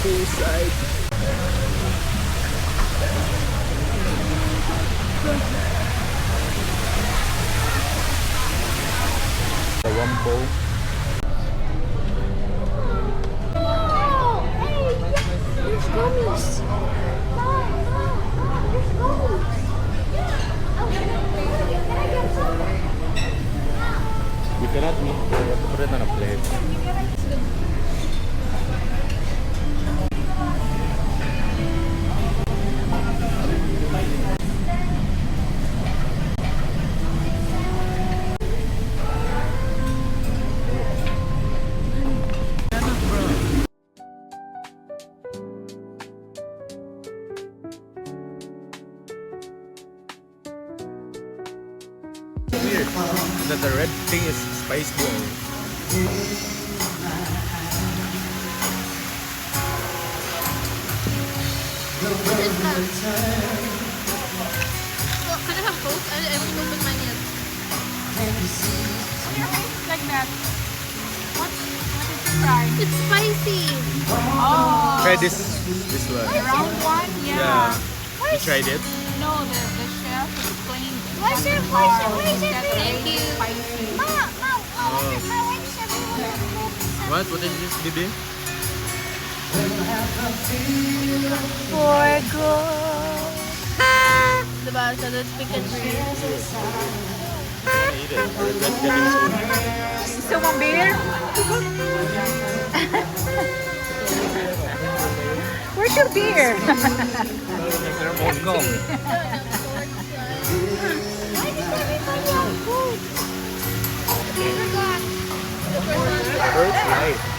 hillside. The Wampo. There's gummies. Mom, there's gummies. Oh, can I get some? You cannot put it on a plate. Weird that the red thing is spice ball. Can I have both? I haven't opened mine yet. Like that. What is the fry? It's spicy. Oh. Try this one. The round one? Yeah. You tried it? No, the chef is playing. Why is it? Thank you. Spicy. Mom, Oh. my wife said we will have to What? What is this, baby? Forgo. Diba? So let's pick and choose. Eat it. That's getting soon. Gusto mong beer? Where's your beer? Go. Why does everybody have food? Okay, we're gone. First, right.